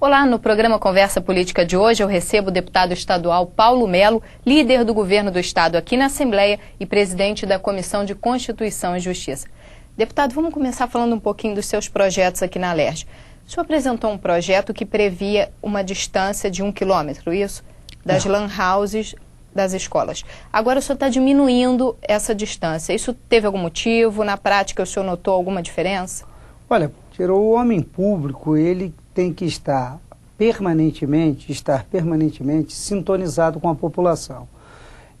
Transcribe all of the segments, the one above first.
Olá, no programa Conversa Política de hoje eu recebo o deputado estadual Paulo Melo, líder do governo do estado aqui na Assembleia e presidente da Comissão de Constituição e Justiça. Deputado, vamos começar falando um pouquinho dos seus projetos aqui na Alerj. O senhor apresentou um projeto que previa uma distância de 1 quilômetro, isso? Das lan houses das escolas. Agora o senhor está diminuindo essa distância. Isso teve algum motivo? Na prática o senhor notou alguma diferença? Olha, o homem público, ele tem que estar permanentemente sintonizado com a população.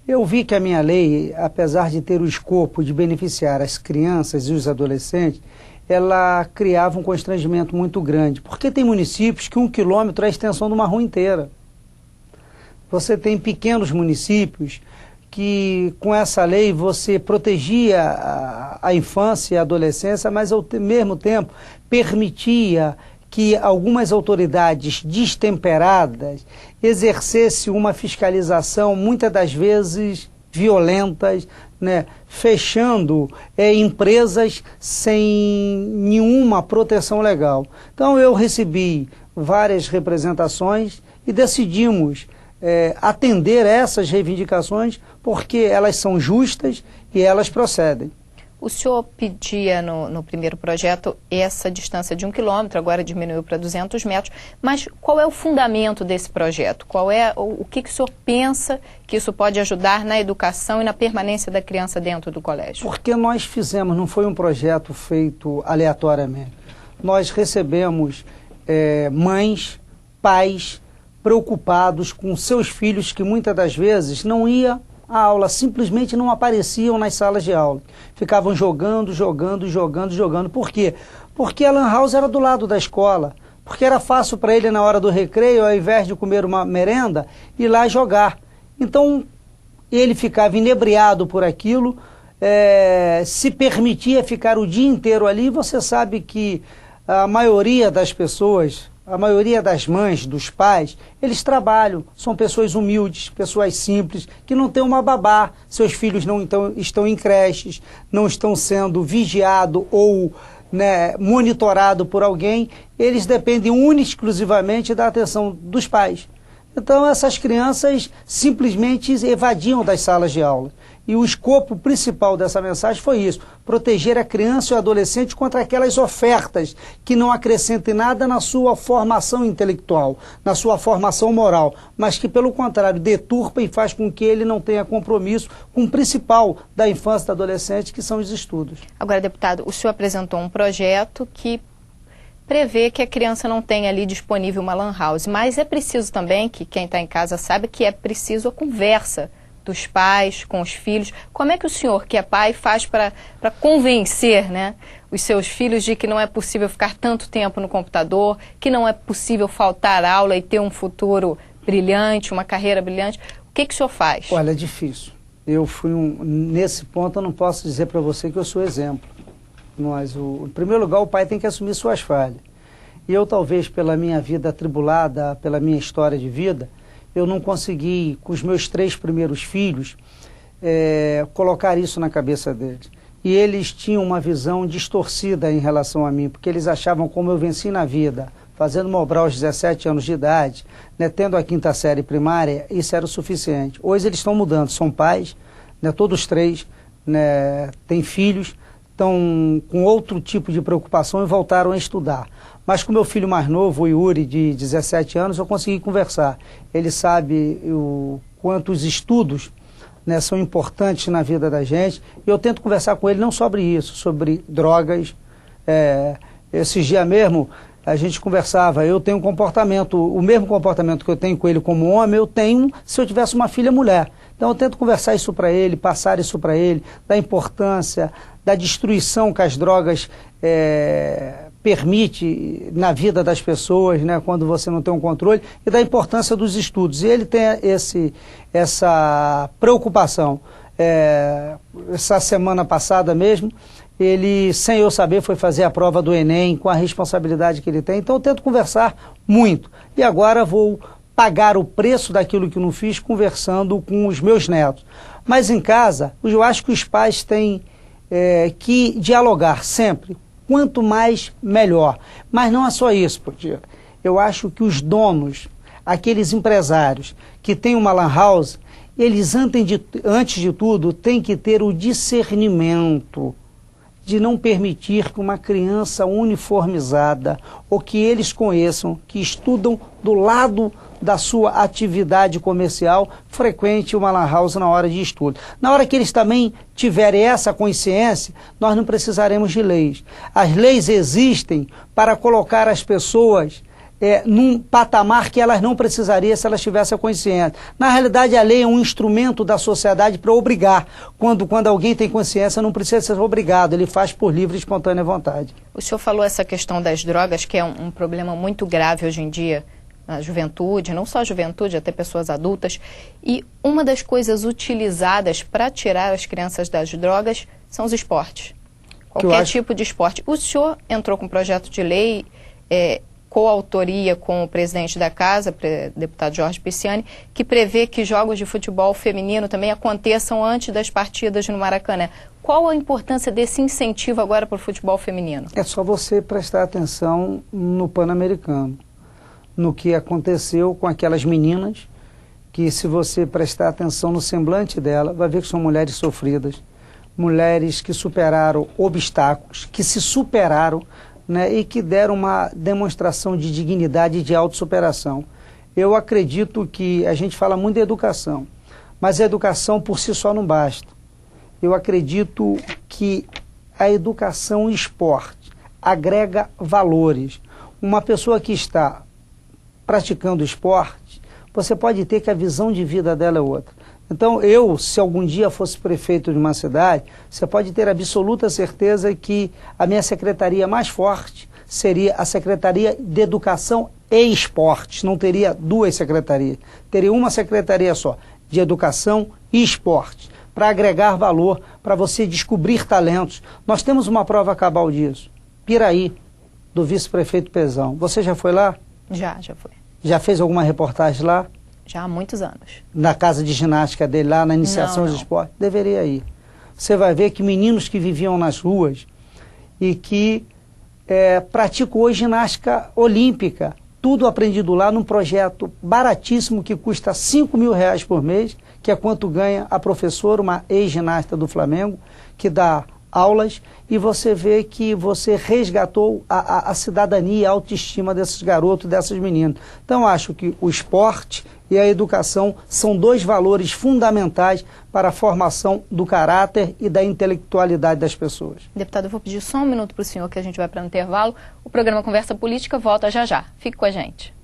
Eu vi que a minha lei, apesar de ter o escopo de beneficiar as crianças e os adolescentes, ela criava um constrangimento muito grande, porque tem municípios que 1 quilômetro é a extensão de uma rua inteira. Você tem pequenos municípios que com essa lei você protegia a infância e a adolescência, mas ao mesmo tempo permitia que algumas autoridades destemperadas exercessem uma fiscalização, muitas das vezes violentas, né, fechando empresas sem nenhuma proteção legal. Então eu recebi várias representações e decidimos atender essas reivindicações porque elas são justas e elas procedem. O senhor pedia no primeiro projeto essa distância de 1 quilômetro, agora diminuiu para 200 metros, mas qual é o fundamento desse projeto? O que o senhor pensa que isso pode ajudar na educação e na permanência da criança dentro do colégio? Porque nós fizemos, não foi um projeto feito aleatoriamente. Nós recebemos mães, pais preocupados com seus filhos que muitas das vezes não iam a aula, simplesmente não apareciam nas salas de aula. Ficavam jogando. Por quê? Porque a lan house era do lado da escola. Porque era fácil para ele, na hora do recreio, ao invés de comer uma merenda, ir lá jogar. Então, ele ficava inebriado por aquilo, se permitia ficar o dia inteiro ali. Você sabe que a maioria das pessoas, a maioria das mães, dos pais, eles trabalham, são pessoas humildes, pessoas simples, que não têm uma babá, seus filhos não estão em creches, não estão sendo vigiados ou monitorados por alguém, eles dependem única e exclusivamente da atenção dos pais. Então essas crianças simplesmente evadiam das salas de aula. E o escopo principal dessa mensagem foi isso, proteger a criança e o adolescente contra aquelas ofertas que não acrescentem nada na sua formação intelectual, na sua formação moral, mas que pelo contrário deturpa e faz com que ele não tenha compromisso com o principal da infância e do adolescente, que são os estudos. Agora, deputado, o senhor apresentou um projeto que prevê que a criança não tenha ali disponível uma lan house, mas é preciso também que quem está em casa saiba que é preciso a conversa dos pais com os filhos. Como é que o senhor, que é pai, faz para convencer os seus filhos de que não é possível ficar tanto tempo no computador, que não é possível faltar aula e ter um futuro brilhante, uma carreira brilhante? O que o senhor faz? Olha, é difícil. Nesse ponto eu não posso dizer para você que eu sou exemplo. Mas, em primeiro lugar, o pai tem que assumir suas falhas. E eu, talvez, pela minha vida atribulada, pela minha história de vida, eu não consegui, com os meus 3 primeiros filhos, colocar isso na cabeça deles. E eles tinham uma visão distorcida em relação a mim, porque eles achavam como eu venci na vida, fazendo Mobral aos 17 anos de idade, tendo a 5ª série primária, isso era o suficiente. Hoje eles estão mudando, são pais, todos 3, têm filhos, estão com outro tipo de preocupação e voltaram a estudar. Mas com meu filho mais novo, o Yuri, de 17 anos, eu consegui conversar. Ele sabe o quanto os estudos são importantes na vida da gente. E eu tento conversar com ele não sobre isso, sobre drogas. Esses dias mesmo, a gente conversava, eu tenho um comportamento, o mesmo comportamento que eu tenho com ele como homem, eu tenho se eu tivesse uma filha mulher. Então eu tento conversar isso para ele, passar isso para ele, da importância, da destruição que as drogas permite na vida das pessoas, quando você não tem um controle, e da importância dos estudos. E ele tem essa preocupação. Essa semana passada mesmo, ele, sem eu saber, foi fazer a prova do Enem, com a responsabilidade que ele tem. Então eu tento conversar muito. E agora vou pagar o preço daquilo que não fiz conversando com os meus netos. Mas em casa, eu acho que os pais têm que dialogar sempre. Quanto mais, melhor. Mas não é só isso, Potira. Eu acho que os donos, aqueles empresários que têm uma lan house, eles antes de tudo têm que ter o discernimento de não permitir que uma criança uniformizada ou que eles conheçam, que estudam do lado da sua atividade comercial, frequente uma lan house na hora de estudo. Na hora que eles também tiverem essa consciência, nós não precisaremos de leis. As leis existem para colocar as pessoas num patamar que elas não precisariam se elas tivessem a consciência. Na realidade, a lei é um instrumento da sociedade para obrigar. Quando alguém tem consciência, não precisa ser obrigado, ele faz por livre e espontânea vontade. O senhor falou essa questão das drogas, que é um problema muito grave hoje em dia, na juventude, não só a juventude, até pessoas adultas. E uma das coisas utilizadas para tirar as crianças das drogas são os esportes. Qualquer tipo de esporte. O senhor entrou com um projeto de lei, coautoria com o presidente da casa, deputado Jorge Pisciani, que prevê que jogos de futebol feminino também aconteçam antes das partidas no Maracanã. Qual a importância desse incentivo agora para o futebol feminino? É só você prestar atenção no Pan-Americano, no que aconteceu com aquelas meninas, que se você prestar atenção no semblante dela, vai ver que são mulheres sofridas, mulheres que superaram obstáculos, que se superaram, né, e que deram uma demonstração de dignidade e de autossuperação. Eu acredito que a gente fala muito de educação, mas a educação por si só não basta. Eu acredito que a educação e esporte agrega valores. Uma pessoa que está praticando esporte, você pode ter que a visão de vida dela é outra. Então, se algum dia fosse prefeito de uma cidade, você pode ter absoluta certeza que a minha secretaria mais forte seria a Secretaria de Educação e Esportes. Não teria duas secretarias, teria uma secretaria só, de Educação e Esportes, para agregar valor, para você descobrir talentos. Nós temos uma prova cabal disso, Piraí, do vice-prefeito Pezão. Você já foi lá? Já foi. Já fez alguma reportagem lá? Já há muitos anos. Na casa de ginástica dele, lá na iniciação de esporte? Deveria ir. Você vai ver que meninos que viviam nas ruas e que praticam hoje ginástica olímpica, tudo aprendido lá num projeto baratíssimo que custa R$5.000 por mês, que é quanto ganha a professora, uma ex-ginasta do Flamengo, que dá aulas, e você vê que você resgatou a cidadania e a autoestima desses garotos, dessas meninas. Então, acho que o esporte e a educação são dois valores fundamentais para a formação do caráter e da intelectualidade das pessoas. Deputado, eu vou pedir só um minuto para o senhor, que a gente vai para o intervalo. O programa Conversa Política volta já já. Fique com a gente.